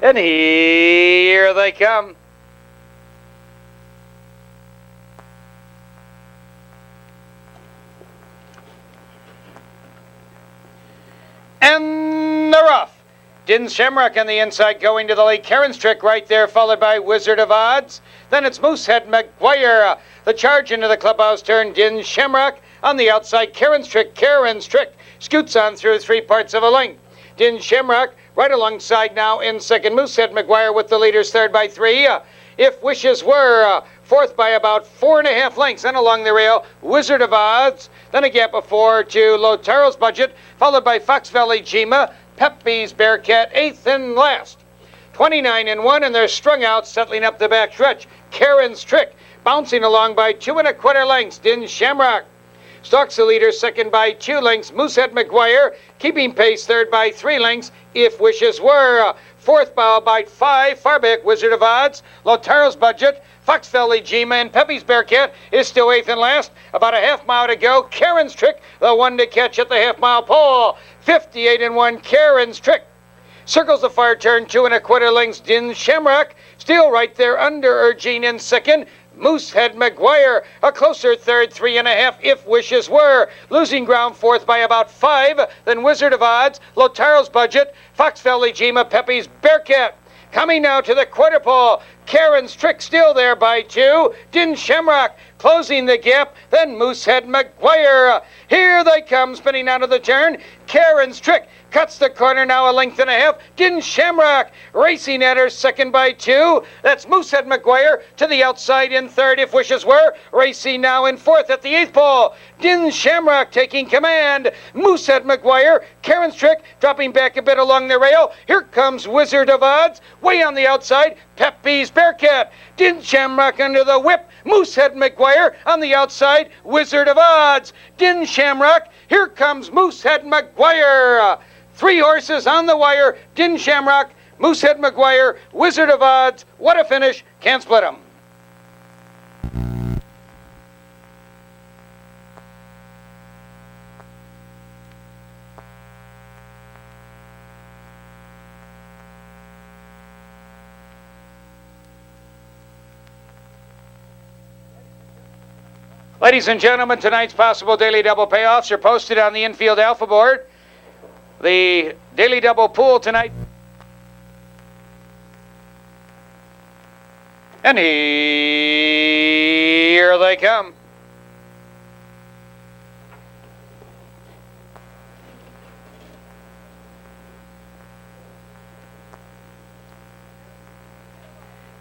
And here they come. And they're off. Din's Shamrock on the inside going to the lead. Karen's Trick right there, followed by Wizard of Odds. Then it's Moosehead McGuire. The charge into the clubhouse turn. Din's Shamrock on the outside. Karen's Trick scoots on through 3 parts of a length. Din's Shamrock right alongside now in second. Moosehead McGuire with the leaders third by 3. If Wishes Were, fourth by about 4.5 lengths. And along the rail, Wizard of Odds. Then a gap of 4 to Lotaro's Budget, followed by Fox Valley Jima, Pepe's Bearcat, 8th and last. 29 and 1, and they're strung out, settling up the back stretch. Karen's Trick, bouncing along by 2 1/4 lengths. Din's Shamrock stalks the leader, second by 2 lengths. Moosehead McGuire keeping pace, third by 3 lengths. If Wishes Were, fourth by about 5. Far back, Wizard of Odds, Lotaro's Budget, Fox Valley Jima, and Pepe's Bearcat is still 8th and last. About a half mile to go. Karen's Trick, the one to catch at the half-mile pole. 58 and 1, Karen's Trick. Circles the far turn, 2 1/4 lengths. Din's Shamrock still right there under urging in second. Moosehead McGuire, a closer third, 3 1/2. If Wishes Were, losing ground fourth by about 5. Then Wizard of Odds, Lotaro's Budget, Fox Valley Jima, Pepe's Bearcat. Coming now to the quarter pole. Karen's Trick still there by 2. Din's Shamrock closing the gap. Then Moosehead McGuire. Here they come, spinning out of the turn. Karen's Trick cuts the corner now, 1.5 lengths. Din's Shamrock racing at her, second by 2. That's Moosehead McGuire to the outside in third. If Wishes Were, racing now in fourth at the 8th pole. Din's Shamrock taking command. Moosehead McGuire, Karen's Trick dropping back a bit along the rail. Here comes Wizard of Odds, way on the outside. Pepe's Bearcat. Din's Shamrock under the whip. Moosehead McGuire on the outside. Wizard of Odds. Din's Shamrock. Here comes Moosehead McGuire. 3 horses on the wire. Din's Shamrock, Moosehead McGuire, Wizard of Odds. What a finish. Can't split them. Ladies and gentlemen, tonight's possible daily double payoffs are posted on the infield alpha board. The daily double pool tonight. And here they come.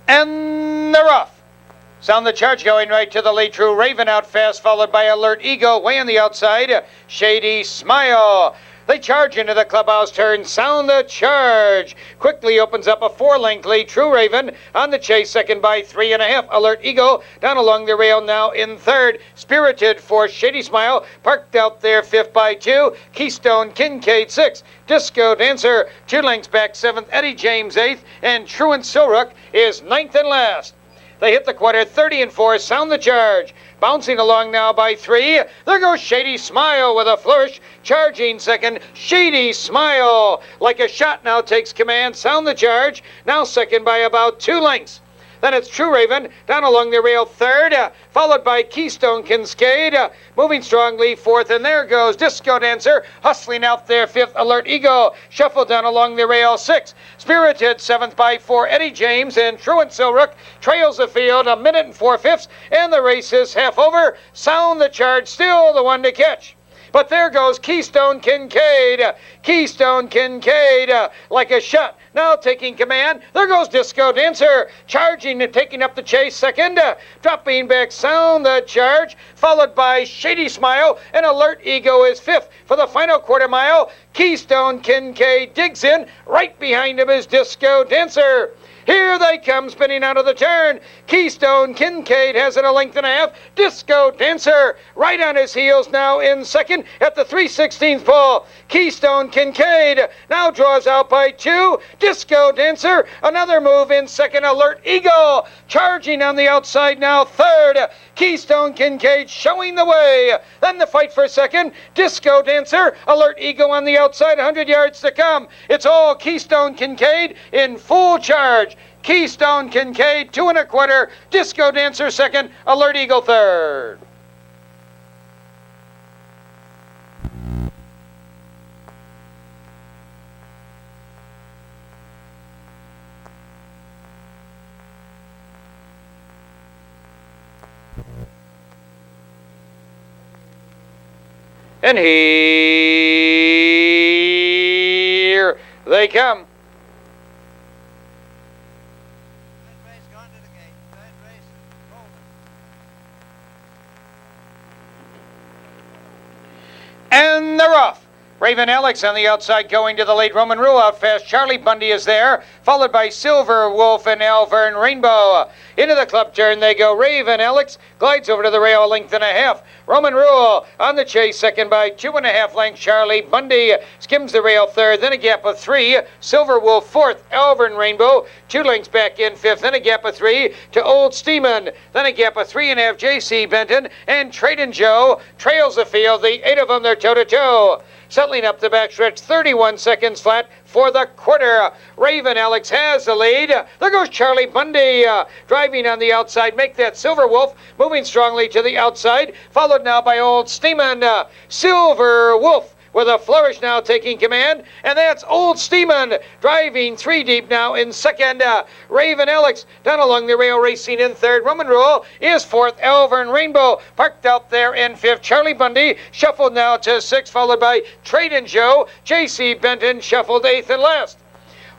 And they're off. Sound the charge going right to the lead. True Raven out fast, followed by Alert Ego way on the outside. Shady Smile. They charge into the clubhouse turn. Sound the charge. Quickly opens up a 4-length lead. True Raven on the chase, second by 3 1/2. Alert Ego down along the rail now in third. Spirited for Shady Smile. Parked out there, 5th by 2. Keystone Kincaid 6. Disco Dancer 2 lengths back, 7th. Eddie James 8th. And Truant Silrook is 9th and last. They hit the quarter, 30 and 4. Sound the charge. Bouncing along now by 3. There goes Shady Smile with a flourish. Charging second. Shady Smile, like a shot, now takes command. Sound the charge. Now second by about 2 lengths. Then it's True Raven down along the rail, third, followed by Keystone Kincaid, moving strongly fourth, and there goes Disco Dancer, hustling out there, 5th. Alert Ego, shuffled down along the rail, 6th. Spirited, 7th by 4. Eddie James and Truant Silrook trails the field, 1 minute and 4/5, and the race is half over. Sound the charge, still the one to catch. But there goes Keystone Kincaid. Keystone Kincaid, like a shot, now taking command. There goes Disco Dancer, charging and taking up the chase, second. Dropping back, Sound the charge, followed by Shady Smile, and Alert Ego is 5th. For the final quarter mile, Keystone Kincaid digs in. Right behind him is Disco Dancer. Here they come, spinning out of the turn. Keystone Kincaid has it a length and a half. Disco Dancer right on his heels now in second at the 3/16th pole. Keystone Kincaid now draws out by 2. Disco Dancer, another move in second. Alert Eagle charging on the outside now third. Keystone Kincaid showing the way. Then the fight for second. Disco Dancer, Alert Eagle on the outside, 100 yards to come. It's all Keystone Kincaid in full charge. Keystone Kincaid, 2 1/4. Disco Dancer second. Alert Eagle third. And here they come. And they're off. Raven Alex on the outside going to the lead. Roman Rule out fast. Charlie Bundy is there, followed by Silver Wolf and Hawthorne Rainbow. Into the club turn they go. Raven Alex glides over to the rail, a length and a half. Roman Rule on the chase, second by 2 1/2 lengths. Charlie Bundy skims the rail third, then a gap of 3. Silver Wolf fourth. Hawthorne Rainbow 2 lengths back in fifth, then a gap of 3 to Old Steeman. Then a gap of 3 1/2. J.C. Benton and Tradin' Joe trails the field. The 8 of them, they're toe-to-toe. Settling up the backstretch, 31 seconds flat for the quarter. Raven Alex has the lead. There goes Charlie Bundy driving on the outside. Make that Silver Wolf moving strongly to the outside, followed now by Old Steeman. Silver Wolf with a flourish now taking command, and that's Old Steeman driving 3 deep now in second. Raven Alex down along the rail racing in third. Roman Rule is fourth. Hawthorne Rainbow parked out there in fifth. Charlie Bundy shuffled now to sixth, followed by Tradin' Joe. J.C. Benton shuffled eighth and last.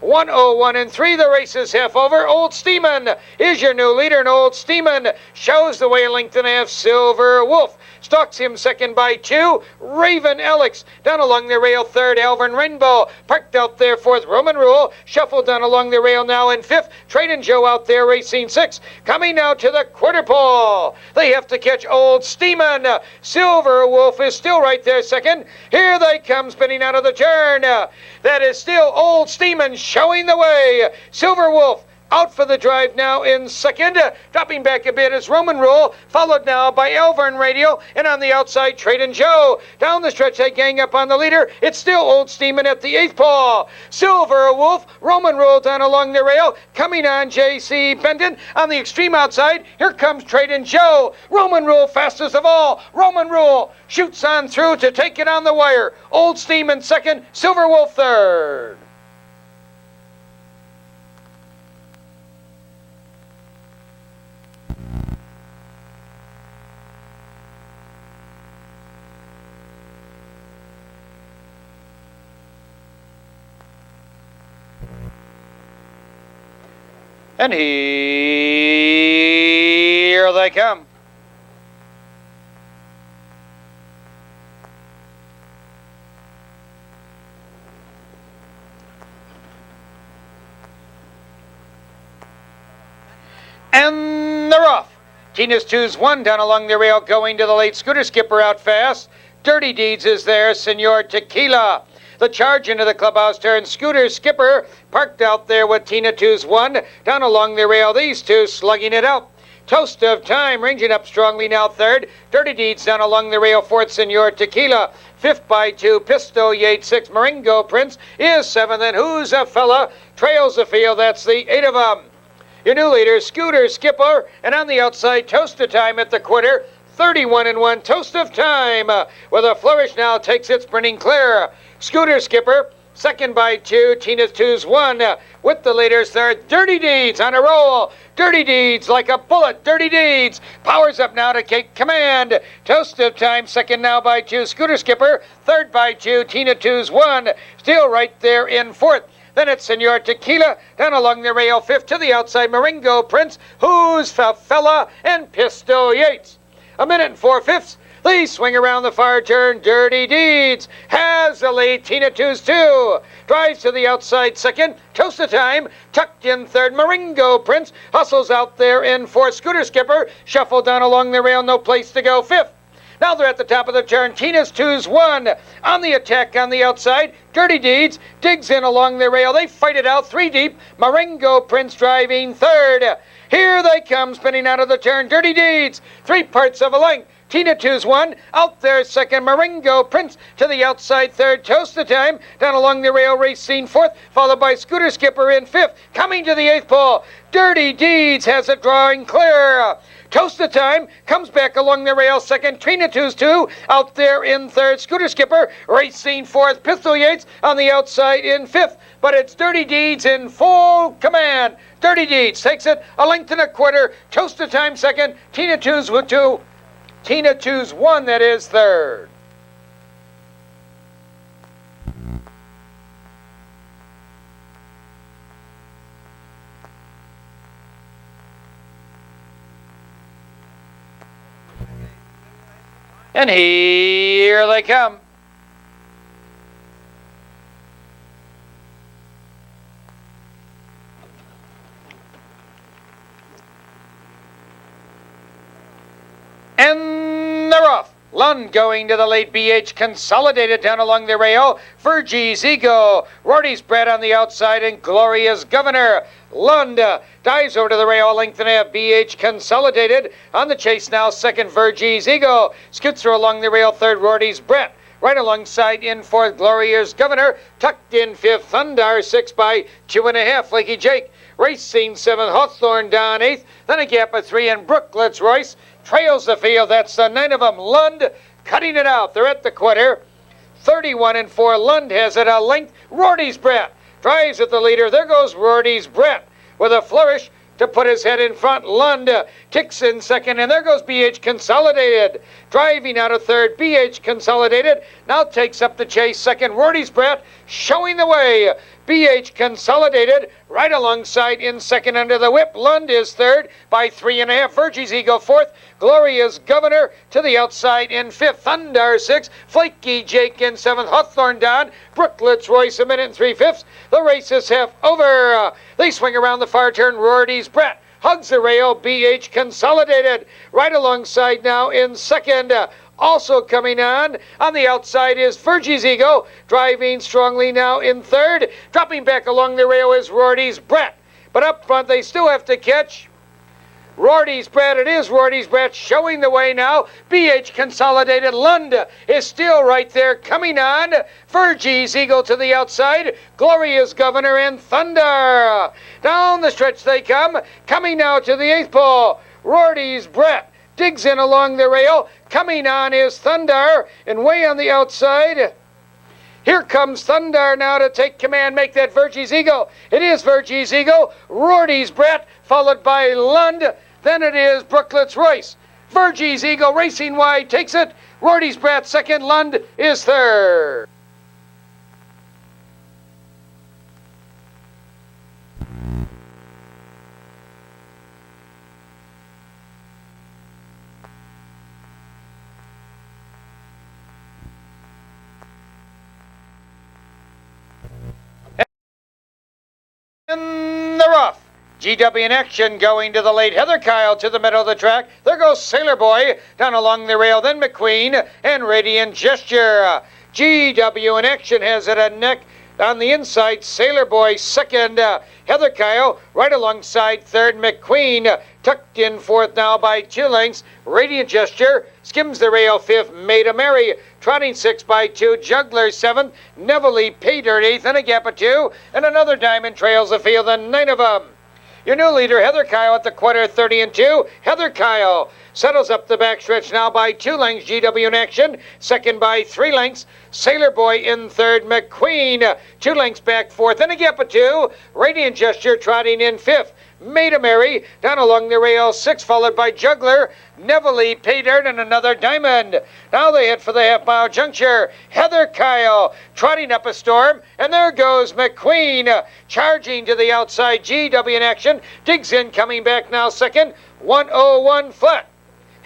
1:01 and 3, the race is half over. Old Steeman is your new leader, and Old Steeman shows the way, a length and a half. Silver Wolf stalks him second by 2. Raven Alex down along the rail third. Hawthorne Rainbow parked out there fourth. Roman Rule shuffled down along the rail now in fifth. Tradin' Joe out there racing sixth. Coming now to the quarter pole. They have to catch Old Steeman. Silver Wolf is still right there second. Here they come spinning out of the turn. That is still Old Steeman showing the way. Silver Wolf out for the drive now in second. Dropping back a bit is Roman Rule, followed now by Hawthorne Radio, and on the outside, Tradin' Joe. Down the stretch, they gang up on the leader. It's still Old Steeman at the 8th pole. Silver Wolf, Roman Rule down along the rail, coming on J.C. Benton. On the extreme outside, here comes Tradin' Joe. Roman Rule fastest of all. Roman Rule shoots on through to take it on the wire. Old Steeman second, Silver Wolf third. And here they come. And they're off. Tina's 2's 1 down along the rail going to the late. Scooter Skipper out fast. Dirty Deeds is there. Senor Tequila. The charge into the clubhouse turn. Scooter Skipper parked out there with Tina 2's 1 down along the rail. These two slugging it out. Toast of Time ranging up strongly now third. Dirty Deeds down along the rail fourth. Senor Tequila fifth by 2. Pisto Yates 6. Marengo Prince is 7th. And Who's a Fella trails the field. That's the 8 of them. Your new leader, Scooter Skipper, and on the outside, Toast of Time at the quarter. 31 and 1. Toast of Time with a flourish now takes it sprinting clear. Scooter Skipper, second by 2. Tina's 2's 1 with the leaders third. Dirty Deeds on a roll. Dirty Deeds like a bullet. Dirty Deeds powers up now to take command. Toast of Time second now by 2. Scooter Skipper third by 2. Tina 2's 1 still right there in fourth. Then it's Senor Tequila down along the rail fifth to the outside. Marengo Prince, Who's a Fella, and Pisto Yates. A minute and 4/5 They swing around the far turn. Dirty Deeds has the lead. Tina 2's 2. Drives to the outside second. Toast of Time tucked in third. Maringo Prince hustles out there in fourth. Scooter Skipper shuffled down along the rail. No place to go. Fifth. Now they're at the top of the turn. Tina's 2's 1. On the attack on the outside. Dirty Deeds digs in along the rail. They fight it out 3 deep. Maringo Prince driving third. Here they come spinning out of the turn. Dirty Deeds 3 parts of a length. Tina 2's 1. Out there second. Maringo Prince to the outside third. Toast of Time down along the rail racing fourth. Followed by Scooter Skipper in fifth. Coming to the 8th pole. Dirty Deeds has it drawing clear. Toast of Time comes back along the rail second. Tina 2's 2 out there in third. Scooter Skipper racing fourth. Pistol Yates on the outside in fifth. But it's Dirty Deeds in full command. Dirty Deeds takes it a length and a quarter. Toast of Time second. Tina 2's 2. Tina 2's 1, that is third. And here they come. And they're off. Lund going to the late. BH Consolidated down along the rail. Virgie's Ego. Rorty's Bread on the outside and Gloria's Governor. Lund dives over to the rail, length and a half. BH Consolidated on the chase now. Second, Virgie's Ego. Scoots her along the rail. Third, Rorty's Bread. Right alongside in fourth, Gloria's Governor. Tucked in fifth, Thundar 6 by 2.5. Flaky Jake. Racing 7th, Hawthorne down 8th. Then a gap of 3 and Brooklets Royce trails the field. That's the 9 of them. Lund cutting it out. They're at the quarter. 31 and 4. Lund has it a length. Rorty's Brett drives at the leader. There goes Rorty's Brett with a flourish to put his head in front. Lund ticks in second, and there goes BH Consolidated. Driving out of third, BH Consolidated now takes up the chase. Second, Rorty's Brett showing the way. BH Consolidated right alongside in second under the whip. Lund is third by 3.5. Virgie's Ego fourth. Gloria's Governor to the outside in fifth. Thundar 6. Flaky Jake in seventh. Hawthorne down. Brooklets Royce a minute and 3/5. The race is half over. They swing around the far turn. Rorty's Brett hugs the rail. BH Consolidated right alongside now in second. Also coming on the outside is Virgie's Ego, driving strongly now in third. Dropping back along the rail is Rorty's Brett. But up front, they still have to catch Rorty's Brett. It is Rorty's Brett showing the way now. BH Consolidated. Lund is still right there coming on. Virgie's Ego to the outside. Gloria's Governor and Thunder. Down the stretch they come. Coming now to the 8th pole. Rorty's Brett digs in along the rail. Coming on is Thundar, and way on the outside. Here comes Thundar now to take command, make that Virgie's Ego. It is Virgie's Ego, Rorty's Brett, followed by Lund. Then it is Brooklets Royce. Virgie's Ego racing wide, takes it. Rorty's Brett second, Lund is third. And they're off. GW in action going to the late. Heather Kyle to the middle of the track. There goes Sailor Boy down along the rail. Then McQueen and Radiant Gesture. GW in action has it a neck on the inside. Sailor Boy second. Heather Kyle right alongside third. McQueen tucked in fourth now by 2 lengths. Radiant Gesture skims the rail fifth. Made a Mary trotting 6 by 2. Juggler 7th. Neville Pay Dirt 8th and a gap of 2. And another diamond trails the field, and 9 of them. Your new leader, Heather Kyle, at the quarter, 30 and 2. Heather Kyle settles up the backstretch now by 2 lengths. GW in action, second by 3 lengths. Sailor Boy in third. McQueen 2 lengths back fourth and a gap of 2. Radiant Gesture trotting in fifth. Made a Mary down along the rail 6, followed by Juggler, Neville Pay Dirt, and another diamond. Now they head for the half-mile juncture. Heather Kyle trotting up a storm, and there goes McQueen charging to the outside. GW in action, digs in, coming back now second. 101 flat.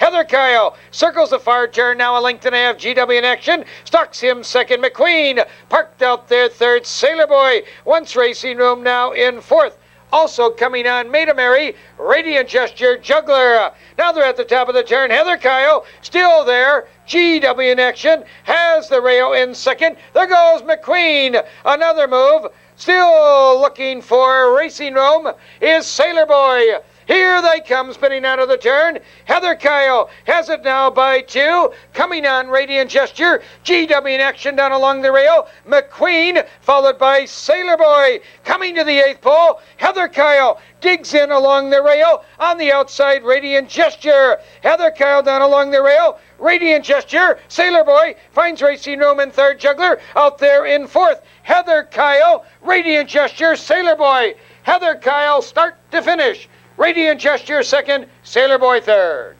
Heather Kyle circles the far turn, now a length and a half. GW in action, stalks him second. McQueen parked out there third. Sailor Boy, once Racing Room now in fourth. Also coming on, Maida Mary, Radiant Gesture, Juggler. Now they're at the top of the turn. Heather Kyle still there. GW in action, has the rail in second. There goes McQueen. Another move. Still looking for Racing Room is Sailor Boy. Here they come, spinning out of the turn. Heather Kyle has it now by 2. Coming on, Radiant Gesture. GW in action down along the rail. McQueen, followed by Sailor Boy. Coming to the 8th pole. Heather Kyle digs in along the rail. On the outside, Radiant Gesture. Heather Kyle down along the rail. Radiant Gesture. Sailor Boy finds Racing Room in 3rd. Juggler out there in 4th. Heather Kyle, Radiant Gesture, Sailor Boy. Heather Kyle, start to finish. Radiant Gesture 2nd, Sailor Boy 3rd.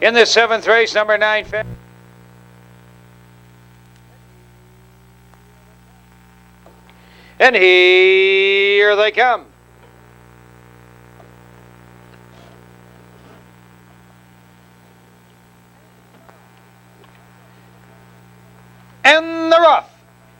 In the 7th race, number 9. And here they come. And the rough.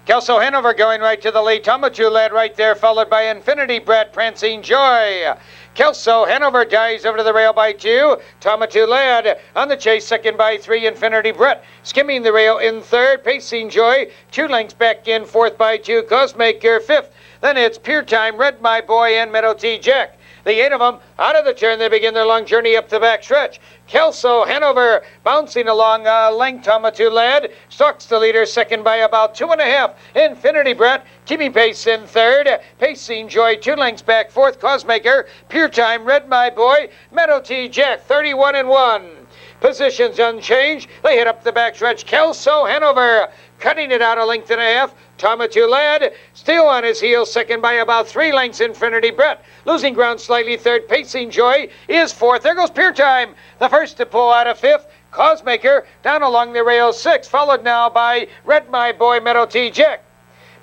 Kelso Hanover going right to the lead. Tomatu led right there, followed by Infinity Brett, Prancing Joy. Kelso Hanover dives over to the rail by 2. Tomatu led on the chase, second by 3. Infinity Brett skimming the rail in 3rd. Pacing Joy 2 lengths back in 4th by 2. Cosmaker 5th. Then it's Pier Time, Red My Boy, and Meadow T Jack. The 8 of them out of the turn, they begin their long journey up the back stretch. Kelso Hanover bouncing along length. Tomatu led, stalks the leader, second by about 2.5. Infinity Brett keeping pace in 3rd. Pacing Joy 2 lengths back 4th. Cosmaker, Pure Time, Red My Boy, Meadow T Jack 31-1. Positions unchanged. They hit up the back stretch. Kelso Hanover cutting it out a length and a half. Tomatu led, still on his heels, second by about 3 lengths. Infinity Brett losing ground slightly, 3rd. Pacing Joy is 4th. There goes Pure Time, the first to pull out of 5th. Cosmaker down along the rail 6th, followed now by Red My Boy, Meadow T Jack.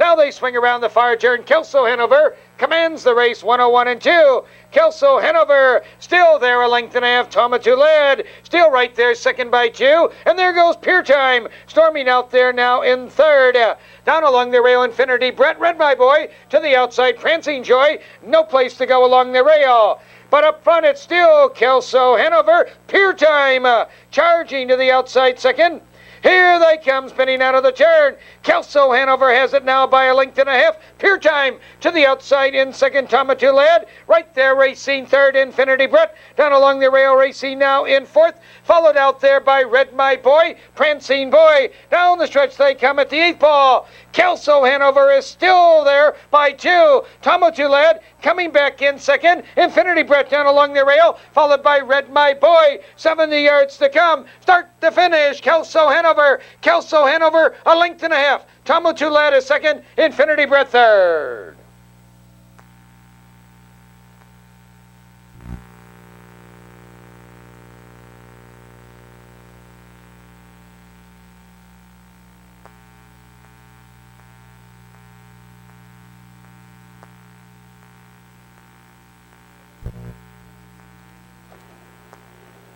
Now they swing around the far turn. Kelso Hanover commands the race 101 and 2. Kelso Hanover still there a length and a half. Tomatu led, still right there, second by 2. And there goes Pure Time, storming out there now in 3rd. Down along the rail, Infinity Brett, Red My Boy to the outside. Prancing Joy, no place to go along the rail. But up front, it's still Kelso Hanover. Pure Time charging to the outside second. Here they come, spinning out of the turn. Kelso Hanover has it now by a length and a half. Pure Time to the outside in second. Tomatu led. Right there, racing 3rd. Infinity Brett down along the rail, racing now in 4th. Followed out there by Red My Boy, Prancing Boy. Down the stretch they come at the 8th ball. Kelso Hanover is still there by 2. Tomatu led, coming back in second. Infinity Brett down along the rail, followed by Red My Boy. 70 yards to come. Start to finish. Kelso Hanover. Kelso Hanover, a length and a half. Tomatu led is second. Infinity Brett 3rd.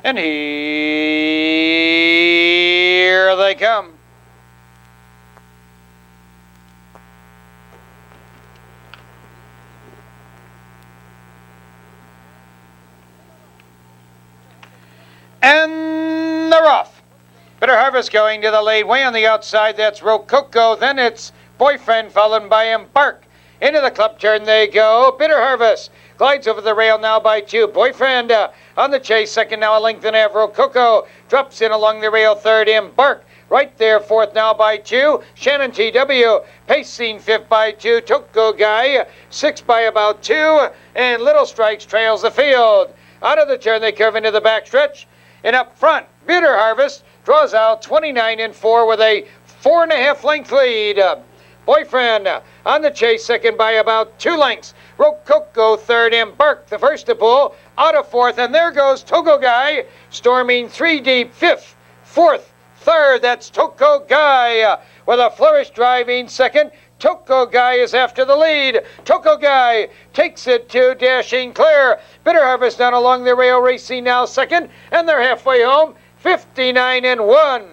And here they come. And the rough. Bitter Harvest going to the lead. Way on the outside, that's Rococo. Then it's Boyfriend, followed by Embark. Into the club turn they go. Bitter Harvest glides over the rail now by 2. Boyfriend on the chase, second now a length and a half. Rococo drops in along the rail, 3rd. Embark right there, 4th now by 2. Shannon TW pacing 5th by 2. Toko Guy 6th by about 2. And Little Strikes trails the field. Out of the turn they curve into the backstretch. And up front, Bitter Harvest draws out 29-4 with a 4.5 length lead. Boyfriend on the chase, second by about 2 lengths. Rococo 3rd. Embark the first to pull out of 4th. And there goes Togo Guy storming 3 deep, 5th, 4th, third. That's Toko Guy with a flourish driving second. Toko Guy is after the lead. Toko Guy takes it to Dashing Clear. Bitter Harvest down along the rail racing now second, and they're halfway home, 59-1.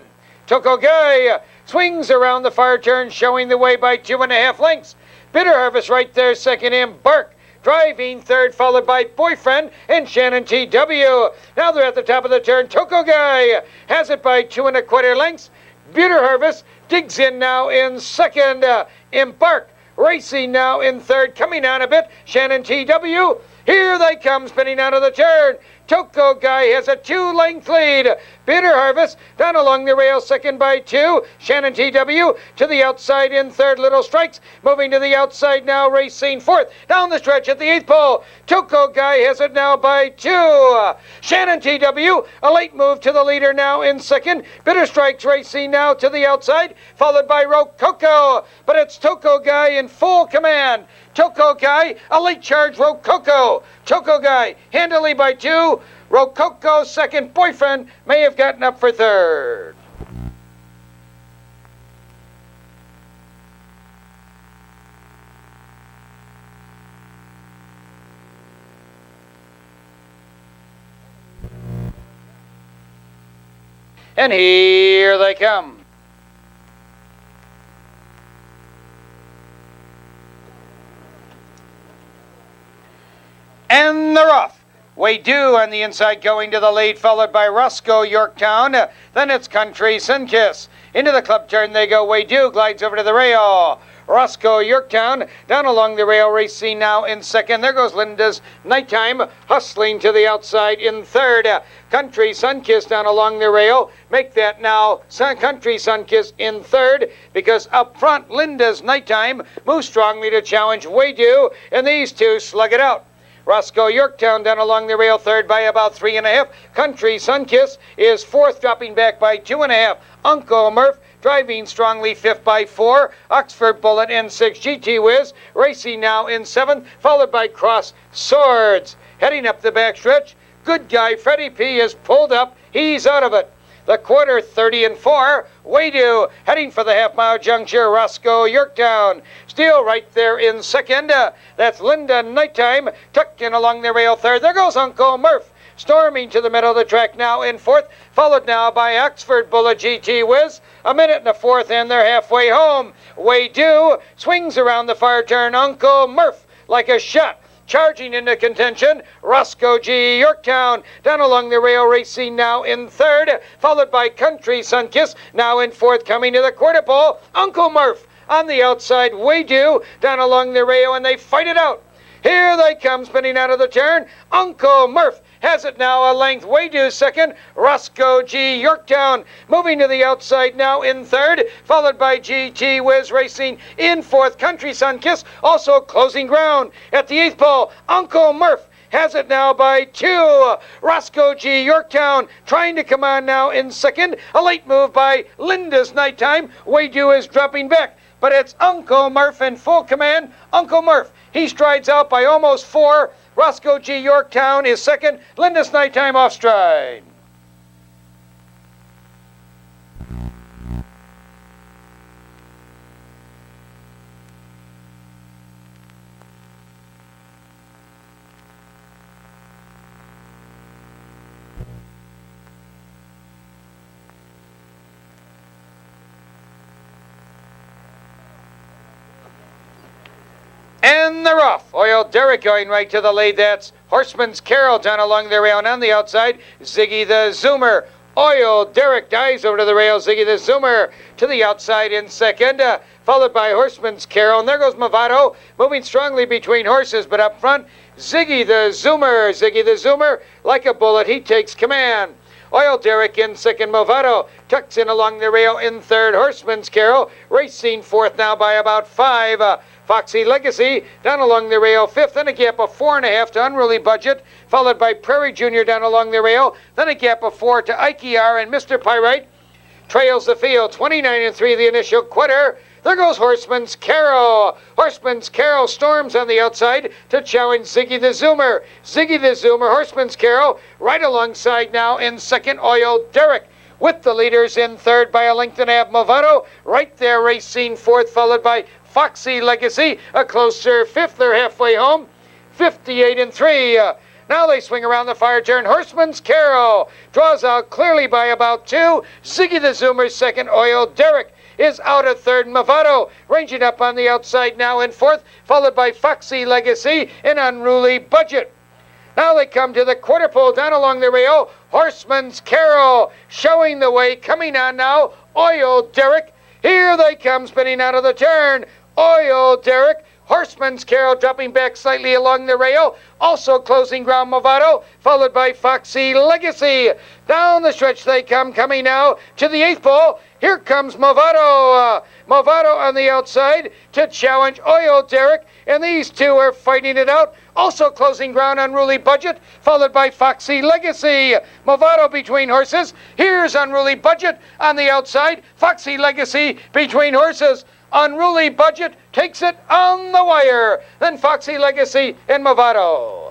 Toko Guy swings around the far turn, showing the way by 2.5 lengths. Bitter Harvest right there second. Embark driving third, followed by Boyfriend and Shannon T.W. Now they're at the top of the turn. Toko Guy has it by 2.25 lengths. Bitter Harvest digs in now in second. Embark racing now in third, coming on a bit. Shannon T.W. Here they come, spinning out of the turn. Toko Guy has a 2-length lead. Bitter Harvest down along the rail, second by 2. Shannon T.W. to the outside in third. Little Strikes moving to the outside now, racing fourth. Down the stretch at the 8th pole. Toko Guy has it now by 2. Shannon T.W. a late move to the leader now in second. Bitter Strikes racing now to the outside, followed by Rococo. But it's Toko Guy in full command. Toko Guy, a late charge, Rococo. Toko Guy, handily by 2. Rococo second. Boyfriend may have gotten up for third. And here they come. And they're off. We do on the inside going to the lead, followed by Roscoe Yorktown. Then it's Country Sunkiss. Into the club turn they go. We do glides over to the rail. Roscoe Yorktown down along the rail, racing now in second. There goes Linda's Nighttime hustling to the outside in third. Country Sunkiss down along the rail. Make that now Country Sunkiss in third, because up front Linda's Nighttime moves strongly to challenge Waydo, and these two slug it out. Roscoe Yorktown down along the rail, third by about 3.5. Country Sunkiss is fourth, dropping back by 2.5. Uncle Murph driving strongly, fifth by 4. Oxford Bullet in 6. GT Whiz racing now in 7th, followed by Cross Swords. Heading up the backstretch, Good Guy Freddie P is pulled up. He's out of it. The quarter, 30-4. Waydo heading for the half-mile juncture. Roscoe Yorktown still right there in second. That's Linda Nighttime tucked in along the rail, third. There goes Uncle Murph storming to the middle of the track now in fourth, followed now by Oxford Bullet GT Whiz. A minute and a fourth, and they're halfway home. Waydo swings around the far turn. Uncle Murph like a shot, charging into contention. Roscoe G. Yorktown down along the rail, racing now in third, followed by Country Sunkiss now in fourth, coming to the quarter pole. Uncle Murph on the outside. Waydo down along the rail, and they fight it out. Here they come, spinning out of the turn. Uncle Murph has it now a length. Waydo second. Roscoe G. Yorktown moving to the outside now in third, followed by GT Whiz racing in fourth. Country Sunkiss also closing ground at the 8th pole. Uncle Murph has it now by 2. Roscoe G. Yorktown trying to come on now in second. A late move by Linda's Nighttime. Waydo is dropping back, but it's Uncle Murph in full command. Uncle Murph, he strides out by almost 4. Roscoe G. Yorktown is second. Linda's Nighttime off stride. And they're off. Oil Derrick going right to the lead. That's Horseman's Carol down along the rail. And on the outside, Ziggy the Zoomer. Oil Derrick dives over to the rail. Ziggy the Zoomer to the outside in second, followed by Horseman's Carol. And there goes Movado, moving strongly between horses, but up front, Ziggy the Zoomer. Ziggy the Zoomer, like a bullet, he takes command. Oil Derrick in second. Movado tucks in along the rail in third. Horseman's Carol racing fourth now by about 5. Foxy Legacy down along the rail fifth, then a gap of 4.5 to Unruly Budget, followed by Prairie Junior down along the rail, then a gap of 4 to Ikear, and Mr. Pyrite trails the field. 29-3 the initial quarter. There goes Horseman's Carol. Horseman's Carol storms on the outside to challenge Ziggy the Zoomer. Ziggy the Zoomer, Horseman's Carol, right alongside now in second. Oil Derrick with the leaders in third by a length and a half. Movado right there racing fourth, followed by Foxy Legacy, a closer fifth. They're halfway home, 58 and 3. Now they swing around the fire turn. Horseman's Carol draws out clearly by about 2. Ziggy the Zoomer's second. Oil Derrick is out at third. Movado ranging up on the outside now in fourth, followed by Foxy Legacy and Unruly Budget. Now they come to the quarter pole down along the rail. Horseman's Carol showing the way. Coming on now, Oil Derrick. Here they come spinning out of the turn. Oil Derrick. Horseman's Carol dropping back slightly along the rail. Also closing ground, Movado, followed by Foxy Legacy. Down the stretch they come, coming now to the eighth pole. Here comes Movado. Movado on the outside to challenge Oil Derrick, and these two are fighting it out. Also closing ground, Unruly Budget, followed by Foxy Legacy. Movado between horses. Here's Unruly Budget on the outside. Foxy Legacy between horses. Unruly Budget takes it on the wire. Then Foxy Legacy and Movado.